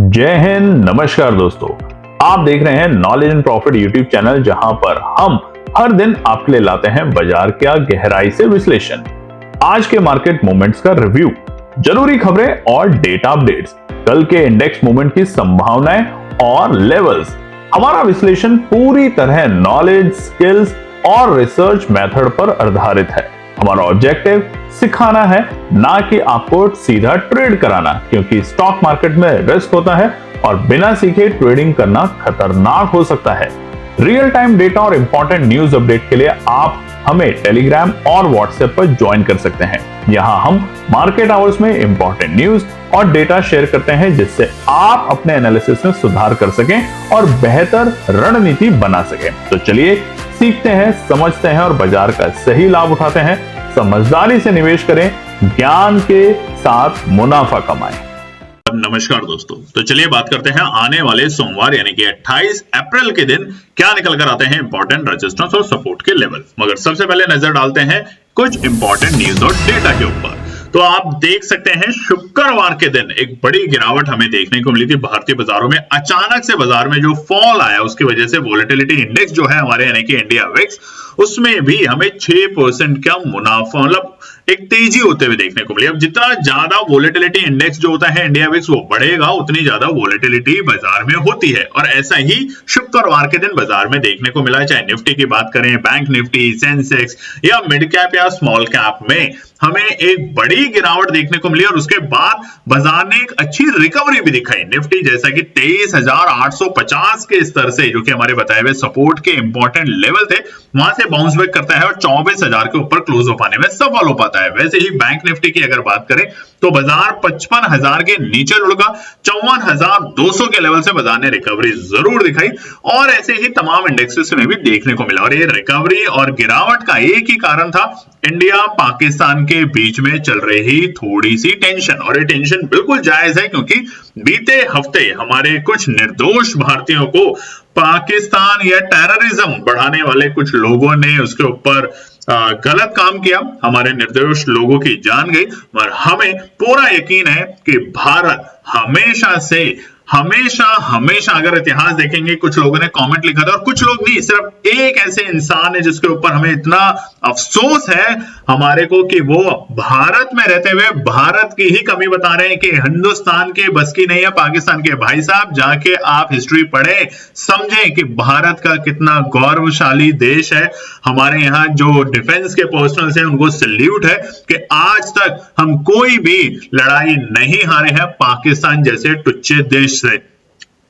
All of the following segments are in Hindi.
जय हिंद, नमस्कार दोस्तों। आप देख रहे हैं knowledge and profit YouTube channel, जहां पर हम हर दिन आपके लिए लाते हैं बाजार का गहराई से विश्लेषण, आज के मार्केट मूवमेंट्स का रिव्यू, जरूरी खबरें और डेटा अपडेट्स, कल के इंडेक्स मूवमेंट की संभावनाएं और लेवल्स। हमारा विश्लेषण पूरी तरह नॉलेज, स्किल्स और रिसर्च मेथड पर आधारित है। हमारा ऑब्जेक्टिव सिखाना है, ना कि आपको सीधा ट्रेड कराना, क्योंकि स्टॉक मार्केट में रिस्क होता है और बिना सीखे ट्रेडिंग करना खतरनाक हो सकता है। रियल टाइम डेटा और इंपॉर्टेंट न्यूज अपडेट के लिए आप हमें टेलीग्राम और व्हाट्सएप पर ज्वाइन कर सकते हैं। यहां हम मार्केट आवर्स में इंपॉर्टेंट न्यूज और डेटा शेयर करते हैं, जिससे आप अपने एनालिसिस में सुधार कर सकें और बेहतर रणनीति बना सकें। तो चलिए सीखते हैं, समझते हैं और बाजार का सही लाभ उठाते हैं। समझदारी से निवेश करें, ज्ञान के साथ मुनाफा कमाएं। नमस्कार दोस्तों, तो चलिए बात करते हैं आने वाले सोमवार यानी कि 28 अप्रैल के दिन क्या निकल कर आते हैं इंपॉर्टेंट रेजिस्टेंस और सपोर्ट के लेवल। मगर सबसे पहले नजर डालते हैं कुछ इंपॉर्टेंट न्यूज और डेटा के ऊपर। तो आप देख सकते हैं शुक्रवार के दिन एक बड़ी गिरावट हमें देखने को मिली थी भारतीय बाजारों में। अचानक से बाजार में जो फॉल आया उसकी वजह से वोलेटिलिटी इंडेक्स जो है हमारे यानी कि इंडिया विक्स, उसमें भी हमें 6% का मुनाफा मतलब एक तेजी होते हुए देखने को मिली। अब जितना ज्यादा वोलेटिलिटी इंडेक्स जो होता है इंडिया विक्स वो बढ़ेगा, उतनी ज्यादा वोलेटिलिटी बाजार में होती है। और ऐसा ही शुक्रवार के दिन बाजार में देखने को मिला। चाहे निफ्टी की बात करें, बैंक निफ्टी, सेंसेक्स या मिड कैप या स्मॉल कैप में हमें एक बड़ी गिरावट देखने को मिली और उसके बाद बाजार ने एक अच्छी रिकवरी भी दिखाई। निफ्टी जैसा कि 23,850 के स्तर से, जो कि हमारे बताए हुए सपोर्ट के इंपॉर्टेंट लेवल थे, वहां से बाउंस बैक करता है और 24,000 के ऊपर क्लोज हो पाने में सफल हो पाता है। वैसे ही बैंक निफ्टी की अगर बात करें तो बाजार 55,000 के नीचे लुढ़का, 54,200 के लेवल से बाजार ने रिकवरी जरूर दिखाई और ऐसे ही तमाम इंडेक्सेस में भी देखने को मिला। और ये रिकवरी और गिरावट का एक ही कारण था, इंडिया पाकिस्तान के बीच में चल रही थोड़ी सी टेंशन। और ये टेंशन बिल्कुल जायज है, क्योंकि बीते हफ्ते हमारे कुछ निर्दोष भारतीयों को पाकिस्तान या टेररिज्म बढ़ाने वाले कुछ लोगों ने उसके ऊपर गलत काम किया, हमारे निर्दोष लोगों की जान गई। और हमें पूरा यकीन है कि भारत हमेशा अगर इतिहास देखेंगे, कुछ लोगों ने कमेंट लिखा था और कुछ लोग नहीं, सिर्फ एक ऐसे इंसान है जिसके ऊपर हमें इतना अफसोस है हमारे को कि वो भारत में रहते हुए भारत की ही कमी बता रहे हैं कि हिंदुस्तान के बस की नहीं है पाकिस्तान के। भाई साहब, जाके आप हिस्ट्री पढ़े, समझें कि भारत का कितना गौरवशाली देश है। हमारे यहाँ जो डिफेंस के पर्सनल्स हैं उनको सैल्यूट है कि आज तक हम कोई भी लड़ाई नहीं हारे हैं पाकिस्तान जैसे टुच्चे देश से।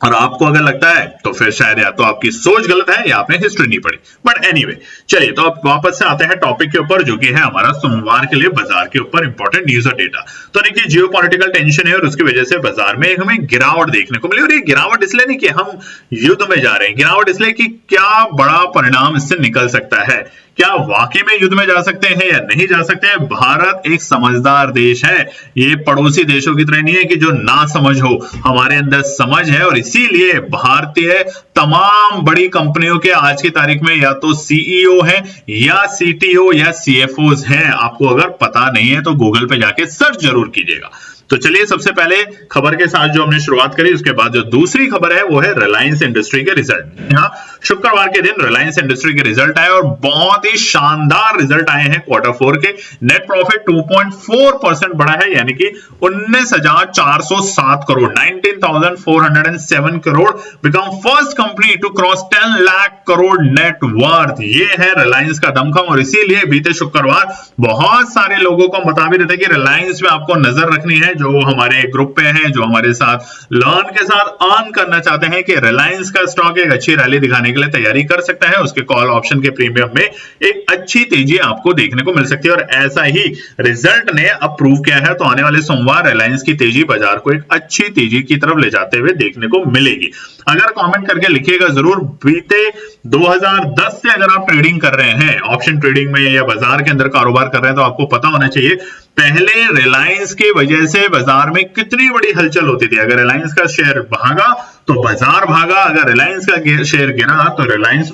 और आपको अगर लगता है तो फिर शायद या तो आपकी सोच गलत है या आपने हिस्ट्री नहीं पढ़ी। बट एनीवे, चलिए तो अब वापस से आते हैं टॉपिक के ऊपर, जो कि है हमारा सोमवार के लिए बाजार के ऊपर इंपॉर्टेंट न्यूज और डेटा। तो देखिए, जियोपॉलिटिकल टेंशन है और उसकी वजह से बाजार में हमें गिरावट देखने को मिली। और ये गिरावट इसलिए नहीं कि हम युद्ध में जा रहे हैं, गिरावट इसलिए कि क्या बड़ा परिणाम इससे निकल सकता है, क्या वाकई में युद्ध में जा सकते हैं या नहीं जा सकते हैं। भारत एक समझदार देश है, ये पड़ोसी देशों की तरह नहीं है कि जो ना समझ हो। हमारे अंदर समझ है और इसीलिए भारतीय तमाम बड़ी कंपनियों के आज की तारीख में या तो सीईओ हैं या सीटीओ या सीएफओ हैं। आपको अगर पता नहीं है तो गूगल पे जाके सर्च जरूर कीजिएगा। तो चलिए सबसे पहले खबर के साथ जो हमने शुरुआत करी, उसके बाद जो दूसरी खबर है वो है रिलायंस इंडस्ट्री के रिजल्ट। यहाँ शुक्रवार के दिन रिलायंस इंडस्ट्री के रिजल्ट आए और बहुत ही शानदार रिजल्ट आए हैं। क्वार्टर 4 के नेट प्रॉफिट 2.4% बढ़ा है, यानी कि 19,407 crore, 19,407 crore, become first company to cross 10 lakh crore net worth. ये है रिलायंस का दमखम। और इसीलिए बीते शुक्रवार बहुत सारे लोगों को बता भी रहे थे कि रिलायंस में आपको नजर रखनी है। जो हमारे ग्रुप पे हैं, जो हमारे साथ लर्न के साथ अर्न करना चाहते हैं कि रिलायंस का स्टॉक एक अच्छी रैली दिखाने के लिए तैयारी कर सकता है, उसके कॉल ऑप्शन के प्रीमियम में एक अच्छी तेजी आपको देखने को मिल सकती है। और ऐसा ही रिजल्ट ने अब प्रूव किया है। तो आने वाले सोमवार रिलायंस की तेजी बाजार को एक अच्छी तेजी की तरफ ले जाते हुए देखने को मिलेगी। अगर कमेंट करके लिखिएगा जरूर, बीते 2010 से अगर आप ट्रेडिंग कर रहे हैं, ऑप्शन ट्रेडिंग में या बाजार के अंदर कारोबार कर रहे हैं, तो आपको पता होना चाहिए पहले रिलायंस की वजह से बाजार में कितनी बड़ी हलचल होती थी। अगर रिलायंस का शेयर भागा तो बाजार भागा, अगर रिलायंस का शेयर गिरा तो रिलायंस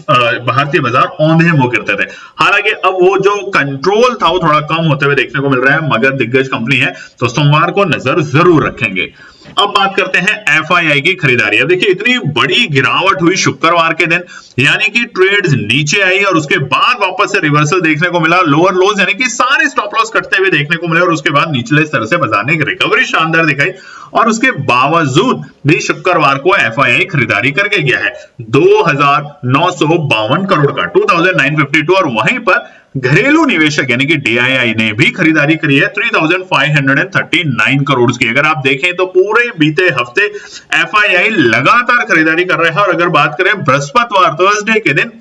भारतीय बाजार औंधे मुंह गिरते थे। हालांकि अब वो जो कंट्रोल था वो थोड़ा कम होते हुए देखने को मिल रहा है, मगर दिग्गज कंपनी है तो सोमवार को नजर जरूर रखेंगे। अब बात करते हैं एफआईआई की खरीदारी। अब देखिए इतनी बड़ी गिरावट हुई शुक्रवार के दिन, यानी कि ट्रेड्स नीचे आई और उसके बाद वापस से रिवर्सल देखने को मिला, लोअर लोज यानी कि सारे स्टॉप लॉस कटते हुए देखने को मिले और उसके बाद निचले स्तर से बाजार ने रिकवरी शानदार दिखाई और उसके बावजूद भी शुक्रवार को एफआईआई खरीदारी करके गया है 2952 करोड़ का 2952, और वहीं पर घरेलू निवेशक यानी कि डीआईआई ने भी खरीदारी करी है 3539 करोड़ की। अगर आप देखें तो पूरे बीते हफ्ते एफआईआई लगातार खरीदारी कर रहा है, और अगर बात करें बृहस्पतिवार थर्सडे के दिन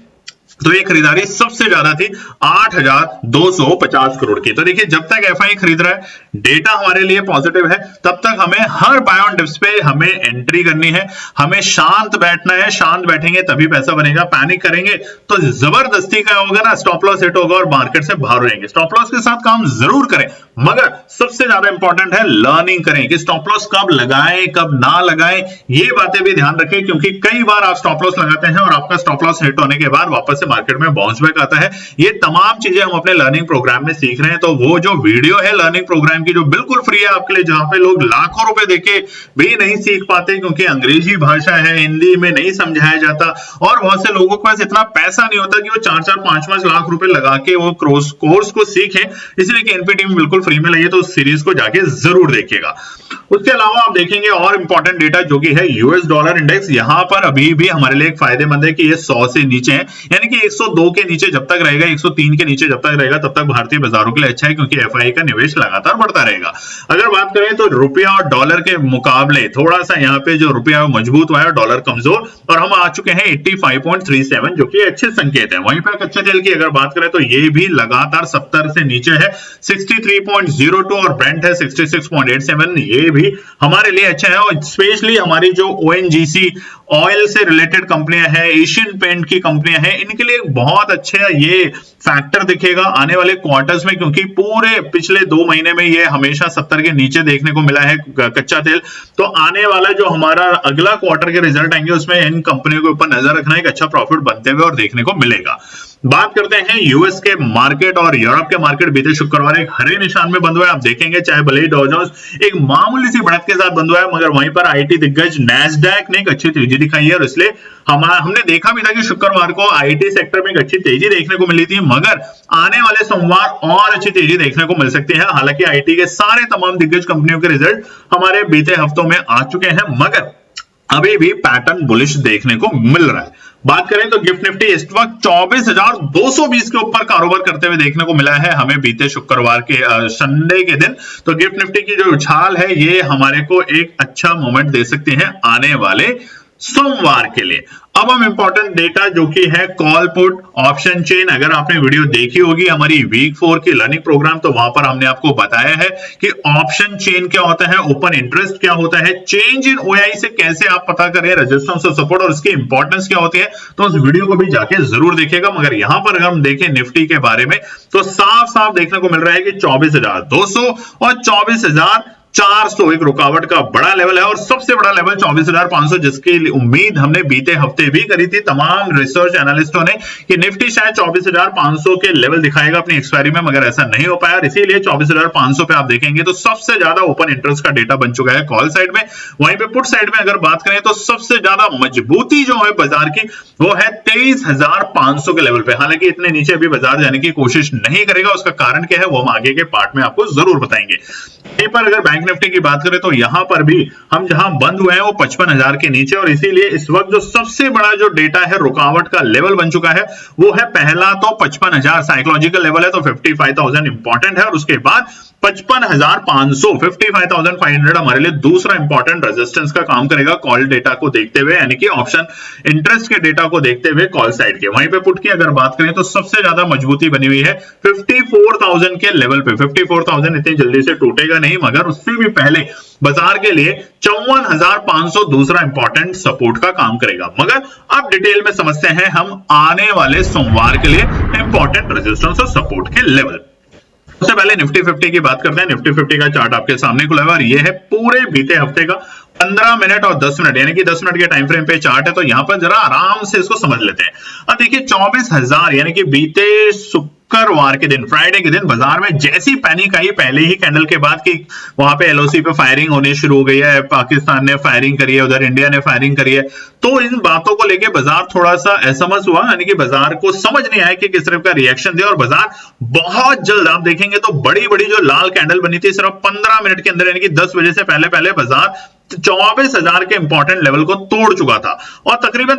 तो ये खरीदारी सबसे ज्यादा थी 8250 करोड़ की। तो देखिए जब तक एफआई खरीद रहा है, डेटा हमारे लिए पॉजिटिव है, तब तक हमें हर बाय ऑन डिप्स पे हमें एंट्री करनी है, हमें शांत बैठना है, शांत बैठेंगे तभी पैसा बनेगा। पैनिक करेंगे तो जबरदस्ती का होगा ना, स्टॉप लॉस हिट होगा और मार्केट से बाहर रहेंगे। स्टॉप लॉस के साथ काम जरूर करें, मगर सबसे ज्यादा इंपॉर्टेंट है लर्निंग करें कि स्टॉप लॉस कब लगाएं कब ना लगाएं, ये बातें भी ध्यान रखें, क्योंकि कई बार आप स्टॉप लॉस लगाते हैं और आपका स्टॉप लॉस हिट होने के बाद वापस से मार्केट में बाउंस बैक आता है। ये तमाम चीजें हम अपने लर्निंग प्रोग्राम में सीख रहे हैं। तो वो जो वीडियो है लर्निंग प्रोग्राम की जो बिल्कुल फ्री है आपके लिए, जहां पे लोग लाखों रुपए देके भी नहीं सीख पाते क्योंकि अंग्रेजी भाषा है, हिंदी में नहीं समझाया जाता, और बहुत से लोगों के पास इतना पैसा नहीं होता कि वो 4-4, 5-5 लाख रुपए लगा के वो कोर्स को सीखें, इसलिए कि एनपीटी में बिल्कुल फ्री में लगे, तो उस सीरीज को जाके जरूर देखिएगा। उसके अलावा आप देखेंगे और इंपॉर्टेंट डेटा जो कि है यूएस डॉलर इंडेक्स, यहां पर अभी भी हमारे लिए एक फायदेमंद है कि ये 100 से नीचे है, यानी कि 102 के नीचे जब तक रहेगा, 103 के नीचे जब तक रहेगा, तब तक भारतीय बाजारों के लिए अच्छा है, क्योंकि एफआई का निवेश लगातार बढ़ता रहेगा। अगर बात करें तो रुपया और डॉलर के मुकाबले थोड़ा सा यहाँ पे जो रुपया मजबूत हुआ है, डॉलर कमजोर, और हम आ चुके हैं 85.37, जो कि अच्छे संकेत है। वहीं पर कच्चे तेल की अगर बात करें तो ये भी लगातार 70 से नीचे है, 63.02, और ब्रेंट है 66.87, ये भी हमारे लिए अच्छा है। और स्पेशली हमारी जो ओएनजीसी ऑयल से रिलेटेड कंपनियां हैं, एशियन पेंट की कंपनियां हैं, इनके लिए बहुत अच्छा ये फैक्टर दिखेगा आने वाले क्वार्टर्स में, क्योंकि पूरे पिछले 2 महीने में ये हमेशा 70 के नीचे देखने को मिला है कच्चा तेल। तो आने वाला जो हमारा अगला क्वार्टर के रिजल्ट आएंगे उसमें इन कंपनियों के ऊपर नजर रखना, एक अच्छा प्रॉफिट बनते हुए और देखने को मिलेगा। बात करते हैं यूएस के मार्केट और यूरोप के मार्केट। बीते शुक्रवार एक हरे निशान में बंद हुआ है। आप देखेंगे चाहे भले ही डॉ जोन्स एक मामूली सी बढ़त के साथ बंद हुआ है, मगर वहीं पर आईटी दिग्गज नैस्डैक ने एक अच्छी तेजी दिखाई है, और इसलिए हमने देखा भी था कि शुक्रवार को आईटी सेक्टर में एक अच्छी तेजी देखने को मिली थी, मगर आने वाले सोमवार और अच्छी तेजी देखने को मिल सकती है। हालांकि आईटी के सारे तमाम दिग्गज कंपनियों के रिजल्ट हमारे बीते हफ्तों में आ चुके हैं, मगर अभी भी पैटर्न बुलिश देखने को मिल रहा है। बात करें तो गिफ्ट निफ्टी इस वक्त 24,220 के ऊपर कारोबार करते हुए देखने को मिला है हमें बीते शुक्रवार के संडे के दिन। तो गिफ्ट निफ्टी की जो उछाल है ये हमारे को एक अच्छा मोमेंट दे सकती है आने वाले सोमवार के लिए। अब हम इंपॉर्टेंट डेटा जो कि है कॉल पुट ऑप्शन चेन, अगर आपने वीडियो देखी होगी हमारी वीक 4 की लर्निंग प्रोग्राम, तो वहां पर हमने आपको बताया है कि ऑप्शन चेन क्या होता है, ओपन इंटरेस्ट क्या होता है, चेंज इन ओआई से कैसे आप पता करें रेजिस्टेंस और सपोर्ट, और इसकी इंपॉर्टेंस क्या होती है। तो उस वीडियो को भी जाके जरूर देखिएगा। मगर यहां पर अगर हम देखें निफ्टी के बारे में तो साफ साफ देखने को मिल रहा है कि 24,200 और 24,400 एक रुकावट का बड़ा लेवल है, और सबसे बड़ा लेवल 24,500, जिसकी उम्मीद हमने बीते हफ्ते भी करी थी तमाम रिसर्च एनालिस्टों ने कि निफ्टी शायद 24,500 के लेवल दिखाएगा अपनी एक्सपायरी में, मगर ऐसा नहीं हो पाया। इसीलिए 24,500 पे आप देखेंगे तो सबसे ज्यादा ओपन इंटरेस्ट का डेटा बन चुका है कॉल साइड में। वहीं पे पुट साइड में अगर बात करें तो सबसे ज्यादा मजबूती जो है बाजार की वो है 23,500 के लेवल पे। हालांकि इतने नीचे अभी बाजार जाने की कोशिश नहीं करेगा, उसका कारण क्या है वो हम आगे के पार्ट में आपको जरूर बताएंगे। यहीं पर अगर बैंक निफ्टी की बात करें तो यहां पर भी हम जहां बंद हुए हैं वो 55,000 के नीचे, और इसीलिए इस वक्त जो सबसे बड़ा जो डेटा है रुकावट का लेवल बन चुका है वो है पहला तो 55,000 साइकोलॉजिकल लेवल है, तो 55,000 इंपॉर्टेंट है, और उसके बाद 55,500 55,500 हमारे लिए दूसरा इंपॉर्टेंट रेजिस्टेंस का काम करेगा कॉल डेटा को देखते हुए, यानी कि ऑप्शन इंटरेस्ट के डेटा को देखते हुए कॉल साइड के। वहीं पे पुट की अगर बात करें तो सबसे ज्यादा मजबूती बनी हुई है 54,000 के लेवल पे। 54,000 इतनी जल्दी से टूटेगा नहीं, मगर उससे भी पहले बाजार के लिए 54,500 दूसरा इंपॉर्टेंट सपोर्ट का काम करेगा। मगर अब डिटेल में समझते हैं हम आने वाले सोमवार के लिए इंपॉर्टेंट रेजिस्टेंस और सपोर्ट के लेवल। सबसे पहले निफ्टी 50 की बात करते हैं। निफ्टी 50 का चार्ट आपके सामने खुला हुआ है और ये है पूरे बीते हफ्ते का, 15 मिनट और 10 मिनट यानी कि 10 मिनट के टाइम फ्रेम पे चार्ट है, तो यहां पर जरा आराम से इसको समझ लेते हैं। अब देखिए 24,000 यानी कि बीते शुक्रवार के दिन, फ्राइडे के दिन बाजार में जैसी पैनिक आई पहले ही कैंडल के बाद कि वहां पे एलओसी पे फायरिंग होनी शुरू हो गई है, पाकिस्तान ने फायरिंग करी है, उधर इंडिया ने फायरिंग करी है, तो इन बातों को लेके बाजार थोड़ा सा असमंजस हुआ, यानी कि बाजार को समझ नहीं आया कि किस तरह का रिएक्शन दे, और बाजार बहुत जल्द आप देखेंगे तो बड़ी बड़ी जो लाल कैंडल बनी थी सिर्फ 15 मिनट के अंदर, यानी कि 10 बजे से पहले पहले बाजार 24,000 के इंपॉर्टेंट लेवल को तोड़ चुका था। और तकरीबन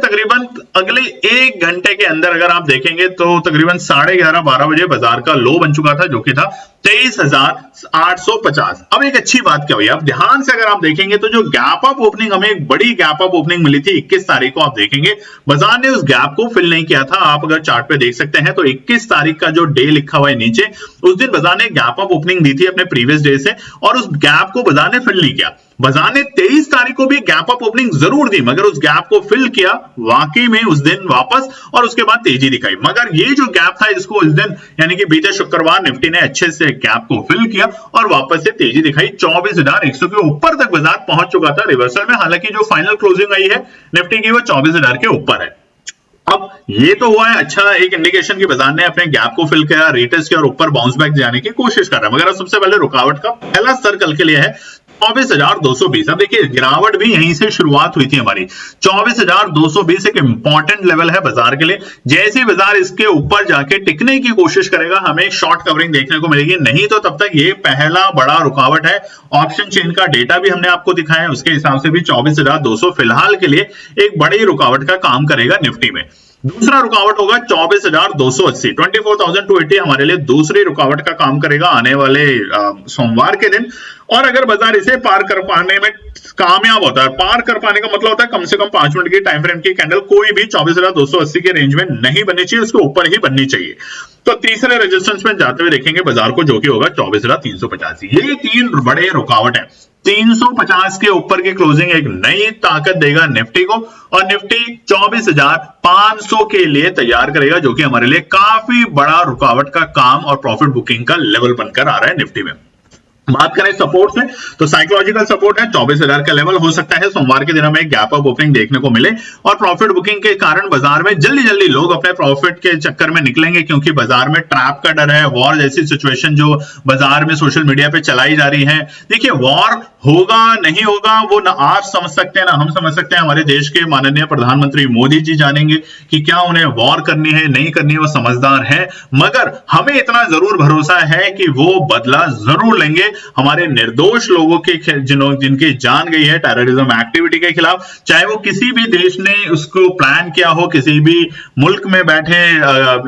अगले 1 घंटे के अंदर अगर आप देखेंगे तो तकरीबन 11:30-12 बजे बाजार का लो बन चुका था, जो कि था 23,850। अब एक अच्छी बात क्या हुई, अब ध्यान से अगर आप देखेंगे तो जो गैप अप ओपनिंग, हमें एक बड़ी गैप अप ओपनिंग मिली थी 21 तारीख को, आप देखेंगे बाजार ने उस गैप को फिल नहीं किया था। आप अगर चार्ट पे देख सकते हैं तो 21 तारीख का जो डे लिखा हुआ है नीचे, उस दिन बाजार ने गैप अप ओपनिंग दी थी अपने प्रीवियस डे से, और उस गैप को बाजार ने फिल नहीं किया। बाजार ने 23 तारीख को भी गैप अप ओपनिंग जरूर दी, मगर उस गैप को फिल किया वाकई में उस दिन वापस, और उसके बाद तेजी दिखाई। मगर ये जो गैप था इसको उस दिन यानी कि बीते शुक्रवार निफ्टी ने अच्छे से गैप को फिल किया और वापस से तेजी दिखाई। 24,100 के ऊपर तक बाजार पहुंच चुका था रिवर्सल में, हालांकि जो फाइनल क्लोजिंग आई है निफ्टी की वो 24,000 के ऊपर है। अब ये तो हुआ है अच्छा एक इंडिकेशन कि बाजार ने अपने गैप को फिल किया, रिटेस्ट किया और ऊपर बाउंस बैक जाने की कोशिश कर रहा है। मगर सबसे पहले रुकावट का पहला स्तर कल के लिए है 24,220। अब देखिए गिरावट भी यहीं से शुरुआत हुई थी हमारी। 24,220 एक इंपॉर्टेंट लेवल है बाजार के लिए। जैसे ही बाजार इसके ऊपर जाके टिकने की कोशिश करेगा हमें शॉर्ट कवरिंग देखने को मिलेगी, नहीं तो तब तक ये पहला बड़ा रुकावट है। ऑप्शन चेन का डेटा भी हमने आपको दिखाया है, उसके हिसाब से भी 24,200 फिलहाल के लिए एक बड़ी रुकावट का काम करेगा निफ्टी में। दूसरा रुकावट होगा 24,280, 24,280 हमारे लिए दूसरी रुकावट का काम करेगा आने वाले सोमवार के दिन। और अगर बाजार इसे पार कर पाने में कामयाब होता है, पार कर पाने का मतलब होता है कम से कम 5 मिनट की टाइम फ्रेम की कैंडल कोई भी 24,280 के रेंज में नहीं बननी चाहिए, उसके ऊपर ही बननी चाहिए। तो तीसरे रेजिस्टेंस में जाते हुए देखेंगे बाजार को, जो कि होगा 24,385। ये 3 बड़े रुकावट है। 350 के ऊपर की क्लोजिंग एक नई ताकत देगा निफ्टी को, और निफ्टी 24,500 के लिए तैयार करेगा, जो कि हमारे लिए काफी बड़ा रुकावट का काम और प्रॉफिट बुकिंग का लेवल बनकर आ रहा है निफ्टी में। बात करें सपोर्ट से, तो साइकोलॉजिकल सपोर्ट है 24,000 का लेवल। हो सकता है सोमवार के दिन हमें गैप अप ओपनिंग देखने को मिले, और प्रॉफिट बुकिंग के कारण बाजार में जल्दी जल्दी लोग अपने प्रॉफिट के चक्कर में निकलेंगे, क्योंकि बाजार में ट्रैप का डर है, वॉर जैसी सिचुएशन जो बाजार में सोशल मीडिया पे चलाई जा रही है। देखिए वॉर होगा नहीं होगा वो ना आप समझ सकते हैं ना हम समझ सकते हैं। हमारे देश के माननीय प्रधानमंत्री मोदी जी जानेंगे कि क्या उन्हें वॉर करनी है नहीं करनी है, वो समझदार है। मगर हमें इतना जरूर भरोसा है कि वो बदला जरूर लेंगे हमारे निर्दोष लोगों के जिनकी जान गई है टेररिज्म एक्टिविटी के खिलाफ, चाहे वो किसी भी देश ने उसको प्लान किया हो, किसी भी मुल्क में बैठे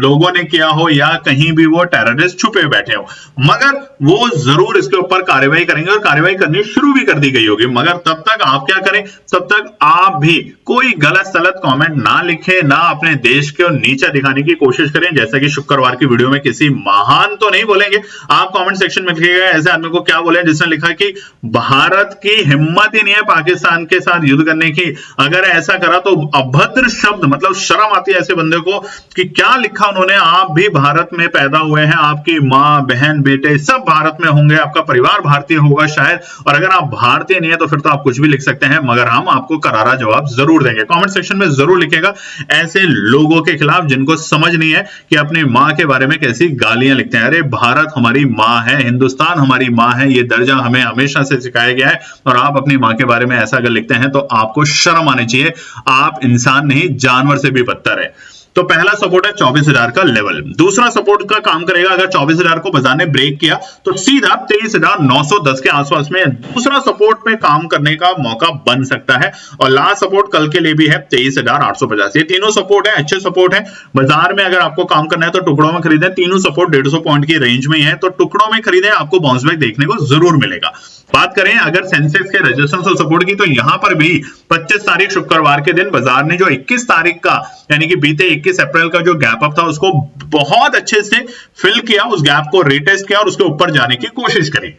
लोगों ने किया हो, या कहीं भी वो टेररिस्ट छुपे बैठे हो, मगर वो जरूर इसके ऊपर कार्रवाई करेंगे, और कार्रवाई करनी शुरू भी कर दी गई होगी। मगर तब तक आप क्या करें, तब तक आप भी कोई गलत सलत कमेंट ना लिखें, ना अपने देश को नीचा दिखाने की कोशिश करें। जैसा कि शुक्रवार की वीडियो में किसी महान तो नहीं बोलेंगे, आप कमेंट सेक्शन में लिखिएगा ऐसे आदमी को क्या बोले जिसने लिखा कि भारत की हिम्मत ही नहीं है पाकिस्तान के साथ युद्ध करने की। अगर ऐसा करा तो अभद्र शब्द, मतलब शर्म आती है ऐसे बंदे को कि क्या लिखा उन्होंने। आप भी भारत में पैदा हुए हैं, आपकी माँ बहन बेटे सब भारत में होंगे, आपका परिवार भारतीय होगा शायद, और अगर आप भारतीय नहीं है तो फिर तो आप कुछ भी लिख सकते हैं, मगर हम आपको करारा जवाब जरूर देंगे। कमेंट सेक्शन में जरूर लिखेगा ऐसे लोगों के खिलाफ जिनको समझ नहीं है कि अपनी माँ के बारे में कैसी गालियां लिखते हैं। अरे भारत हमारी माँ है, हिंदुस्तान हमारी माँ है, ये दर्जा हमें हमेशा से सिखाया गया है, और आप अपनी माँ के बारे में ऐसा अगर लिखते हैं तो आपको शर्म आनी चाहिए। आप इंसान नहीं जानवर से भी बदतर है। तो पहला सपोर्ट है 24,000 का लेवल। दूसरा सपोर्ट का काम करेगा अगर 24,000 को बाजार ने ब्रेक किया तो सीधा 23,910 के आसपास में दूसरा सपोर्ट में काम करने का मौका बन सकता है। और लास्ट सपोर्ट कल के लिए भी है 23,850। ये तीनों सपोर्ट है, अच्छे सपोर्ट है। बाजार में अगर आपको काम करना है तो टुकड़ों में खरीदें, तीनों सपोर्ट 150 पॉइंट की रेंज में है, तो टुकड़ों में खरीदें, आपको बाउंस बैक देखने को जरूर मिलेगा। बात करें अगर सेंसेक्स के रेजिस्टेंस और सपोर्ट की, तो यहां पर भी 25 तारीख शुक्रवार के दिन बाजार ने जो 21 तारीख का यानी कि बीते 21 अप्रैल का जो गैप अप था उसको बहुत अच्छे से फिल किया, उस गैप को रिटेस्ट किया और उसके ऊपर जाने की कोशिश करी।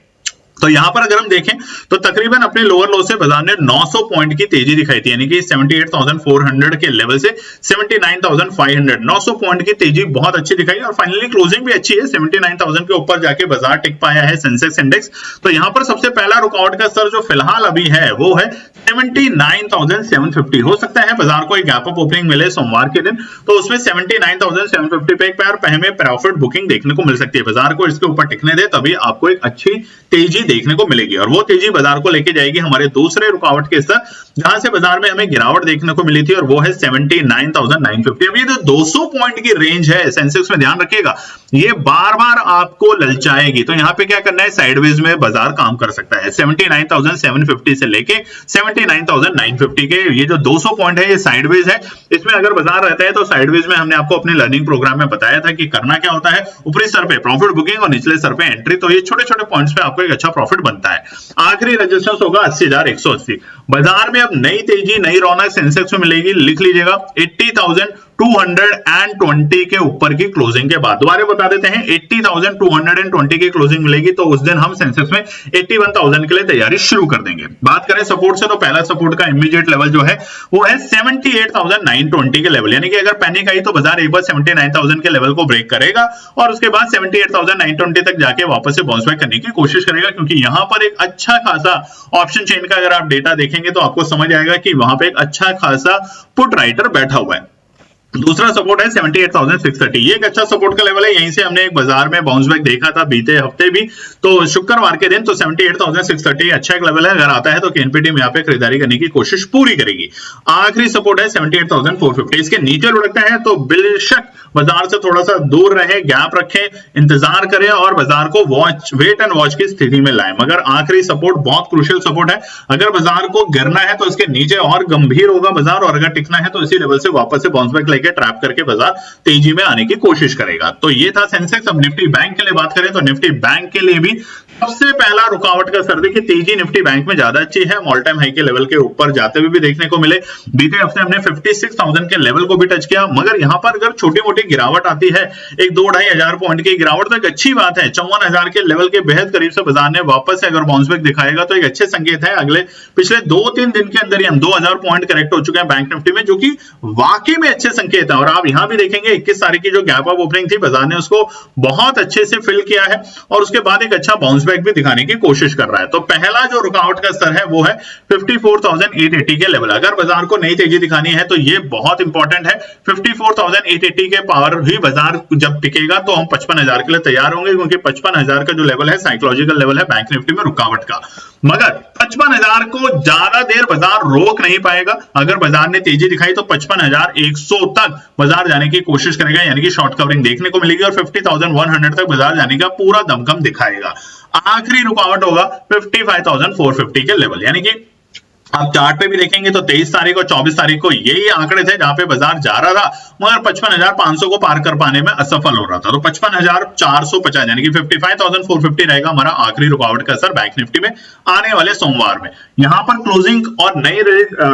तो यहां पर अगर हम देखें तो तकरीबन अपने लोअर लो से बाजार ने 900 पॉइंट की तेजी दिखाई थी, यानी कि 78,400 के लेवल से 79,500, 900 पॉइंट की तेजी बहुत अच्छी दिखाई और फाइनली क्लोजिंग भी अच्छी है, 79,000 के ऊपर जाके बाजार टिक पाया है सेंसेक्स इंडेक्स। तो यहां पर सबसे पहला रुकावट का स्तर जो फिलहाल अभी है वो है 79,750। हो सकता है बाजार को एक गैप अप ओपनिंग मिले सोमवार के दिन, तो उसमें 79,750 पे एक पैर हमें प्रॉफिट बुकिंग देखने को मिल सकती है। बाजार को इसके ऊपर टिकने दे तभी आपको एक अच्छी तेजी देखने को मिलेगी और वो तेजी बाजार को लेके जाएगी हमारे दूसरे रुकावट के स्तर जहां से बाजार में हमें गिरावट देखने को मिली थी और वो है 79,950। अब ये जो 200 पॉइंट की रेंज है सेंसेक्स में, ध्यान रखिएगा ये बार बार आपको ललचाएगी। तो यहाँ पे क्या करना है, साइडवेज में बाजार काम कर सकता है। 79,750 से लेके 79,950 के ये जो 200 पॉइंट है ये साइडवेज है। इसमें अगर बाजार रहता है तो साइडवेज में हमने आपको अपने लर्निंग प्रोग्राम में बताया था कि करना क्या होता है, ऊपरी स्तर पे प्रॉफिट बुकिंग और निचले स्तर पे एंट्री। तो ये छोटे छोटे पॉइंट्स पे आपको एक अच्छा प्रॉफिट बनता है। आखिरी रेजिस्टेंस होगा 80,180। बाजार में अब नई तेजी नई रौनक सेंसेक्स में मिलेगी, लिख लीजिएगा 80,220 के ऊपर की क्लोजिंग के बाद। दोबारा बता देते हैं 80,220 की क्लोजिंग मिलेगी तो उस दिन हम सेंसेक्स में 81,000 के लिए तैयारी शुरू कर देंगे। बात करें सपोर्ट से तो पहला सपोर्ट का इमीडिएट लेवल जो है वो है 78,920 के लेवल, यानी कि अगर पैनिक आई तो बाजार एक बार 79,000 के लेवल को ब्रेक करेगा और उसके बाद 78,920 तक जाके वापस से बाउंस बैक करने की कोशिश करेगा, क्योंकि यहां पर एक अच्छा खासा ऑप्शन चेन का अगर आप डेटा देखेंगे तो आपको समझ आएगा कि वहां पे एक अच्छा खासा पुट राइटर बैठा हुआ है। दूसरा सपोर्ट है 78,630, ये एक अच्छा सपोर्ट का लेवल है। यहीं से हमने एक बाजार में बाउंस बैक देखा था बीते हफ्ते भी, तो शुक्रवार के दिन। तो 78,630 अच्छा एक लेवल है, अगर आता है तो केएनपी टीम यहाँ पे खरीदारी करने की कोशिश पूरी करेगी। आखिरी सपोर्ट है 78,450, इसके नीचे लुढ़कता है तो बेशक बाजार से थोड़ा सा दूर रहे, गैप रखें, इंतजार करें और बाजार को वेट एंड वॉच की स्थिति में लाएं। मगर आखिरी सपोर्ट बहुत क्रूशियल सपोर्ट है, अगर बाजार को गिरना है तो इसके नीचे और गंभीर होगा बाजार, और अगर टिकना है तो इसी लेवल से वापस से बाउंस बैक ट्रैप करके बाजार तेजी में आने की कोशिश करेगा। तो ये था सेंसेक्स। अब निफ्टी बैंक के लिए बात करें तो निफ्टी बैंक के लिए भी सबसे पहला रुकावट का स्तर देखिए, तेजी निफ्टी बैंक में ज्यादा अच्छी है, ऑल टाइम हाई के लेवल के ऊपर जाते हुए भी देखने को मिले। बीते हफ्ते हमने 56,000 के लेवल को भी टच किया, मगर यहां पर अगर छोटी मोटी गिरावट आती है, एक 2-2.5 हजार पॉइंट की गिरावट तो एक अच्छी बात है। 54,000 के लेवल के बेहद करीब से बाजार ने वापस से अगर बाउंस बैक दिखाएगा तो एक अच्छे संकेत है। अगले पिछले 2-3 दिन के अंदर ही हम 2,000 पॉइंट करेक्ट हो चुके हैं बैंक निफ्टी में, जो कि वाकई में अच्छे संकेत है। और आप यहां भी देखेंगे 21 तारीख की जो गैप अप ओपनिंग थी, बाजार ने उसको बहुत अच्छे से फिल किया है और उसके बाद एक अच्छा बाउंस बैक भी दिखाने की कोशिश कर रहा है। तो पहला जो रुकावट का स्तर है वो है 54,880 के लेवल। अगर बाजार को नई तेजी दिखानी है तो ये बहुत इंपॉर्टेंट है। 54,880 के पावर ही बाजार जब टिकेगा तो हम 55,000 के लिए तैयार होंगे, क्योंकि 55,000 का जो लेवल है साइकोलॉजिकल लेवल है बैंक निफ्टी में रुकावट का। मगर 55,000 को ज्यादा देर बाजार रोक नहीं पाएगा। अगर बाजार ने तेजी दिखाई तो 55,100 तक बाजार जाने की कोशिश करेगा, यानी कि शॉर्ट कवरिंग देखने को मिलेगी और 50,100 तक बाजार जाने का पूरा दमखम दिखाएगा। आखिरी रुकावट होगा 55,450 के लेवल, यानी कि आप चार्ट पे भी देखेंगे तो 23 तारीख और 24 तारीख को यही आंकड़े थे जहां पे बाजार जा रहा था, मगर 55,500 को पार कर पाने में असफल हो रहा था। तो 55,450 यानी कि 55,450 रहेगा हमारा आखिरी रुकावट का असर बैंक निफ्टी में आने वाले सोमवार में। यहां पर क्लोजिंग और नए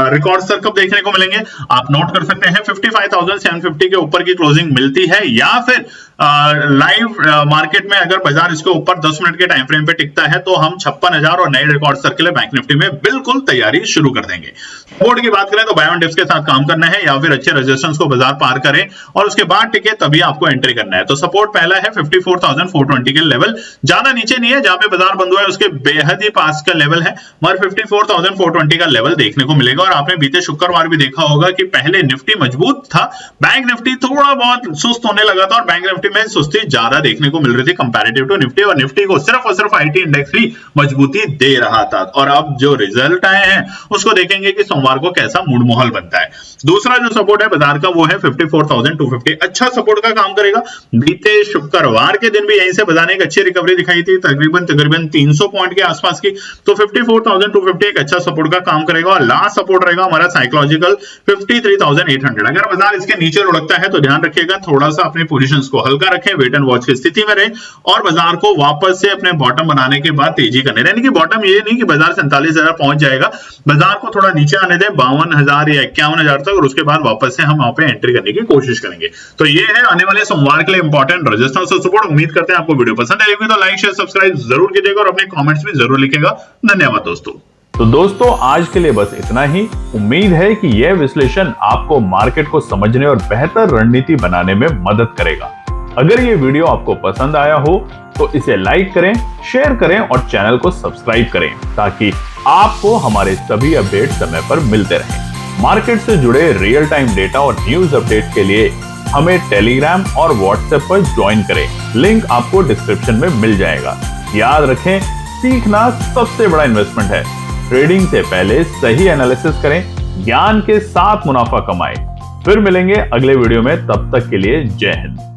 रिकॉर्ड स्तर कब देखने को मिलेंगे आप नोट कर सकते हैं। 55,750 के ऊपर की क्लोजिंग मिलती है या फिर लाइव मार्केट में अगर बाजार इसके ऊपर 10 मिनट के टाइम फ्रेम पे टिकता है तो हम 56,000 और नए रिकॉर्ड स्तर के लिए बैंक निफ्टी में बिल्कुल तैयारी शुरू कर देंगे। सपोर्ट की बात करें तो बाय ऑन डिप्स के साथ काम करना है या फिर अच्छे रेजिस्टेंस को बाजार पार करें और उसके बाद टिके तभी आपको एंट्री करना है। तो सपोर्ट पहला है 54,420 के लेवल, ज्यादा नीचे नहीं है, जहां पे बाजार बंद हुआ है उसके बेहद ही पास का लेवल है, मगर 54,420 का लेवल देखने को मिलेगा। और आपने बीते शुक्रवार भी देखा होगा कि पहले निफ्टी मजबूत था, बैंक निफ्टी थोड़ा बहुत सुस्त होने लगा था और बैंक निफ्टी में सुस्ती ज्यादा देखने को मिल रही थी कंपैरेटिव टू निफ्टी, और निफ्टी को सिर्फ और सिर्फ आईटी इंडेक्स ही मजबूती दे रहा था। और अब जो रिजल्ट आए हैं उसको देखेंगे कि सोमवार को कैसा मूड माहौल बनता है। दूसरा जो सपोर्ट है बाजार का वो है 54,250, अच्छा सपोर्ट का काम करेगा। बीते शुक्रवार के दिन भी यहीं से बाजार ने एक अच्छी रिकवरी दिखाई थी, तकरीबन 300 पॉइंट के आसपास की। तो 54,250 एक अच्छा सपोर्ट का काम करेगा। और लास्ट सपोर्ट रहेगा हमारा साइकोलॉजिकल 53,800। अगर बाजार इसके नीचे लुढ़कता है तो ध्यान रखिएगा, थोड़ा सा अपनी पोजीशंस को हल्का रखें, वेट एंड वॉच की स्थिति में रहें और बाजार को वापस से अपने बॉटम बनाने के बाद तेजी करने, यानी कि बॉटम ये नहीं कि बाजार 47,000 पहुंच जाएगा, बाजार को थोड़ा नीचे आने दें 52,000 या 51,000 तक, और उसके बाद वापस से हम वहां पे एंट्री करने की कोशिश करेंगे। तो ये है आने वाले सोमवार के लिए इंपॉर्टेंट रेजिस्टेंस और सपोर्ट। उम्मीद करते हैं आपको वीडियो पसंद आएगी, तो लाइक शेयर सब्सक्राइब जरूर कीजिएगा और अपने कमेंट्स भी जरूर लिखिएगा। धन्यवाद दोस्तों। तो दोस्तों आज के लिए बस इतना ही। उम्मीद है कि यह विश्लेषण आपको मार्केट को समझने और बेहतर रणनीति बनाने में मदद करेगा। अगर ये वीडियो आपको पसंद आया हो तो इसे लाइक करें, शेयर करें और चैनल को सब्सक्राइब करें ताकि आपको हमारे सभी अपडेट समय पर मिलते रहें। मार्केट से जुड़े रियल टाइम डेटा और न्यूज अपडेट के लिए हमें टेलीग्राम और व्हाट्सएप पर ज्वाइन करें। लिंक आपको डिस्क्रिप्शन में मिल जाएगा। याद रखें, सीखना सबसे बड़ा इन्वेस्टमेंट है। ट्रेडिंग से पहले सही एनालिसिस करें, ज्ञान के साथ मुनाफा कमाएं। फिर मिलेंगे अगले वीडियो में, तब तक के लिए जय हिंद।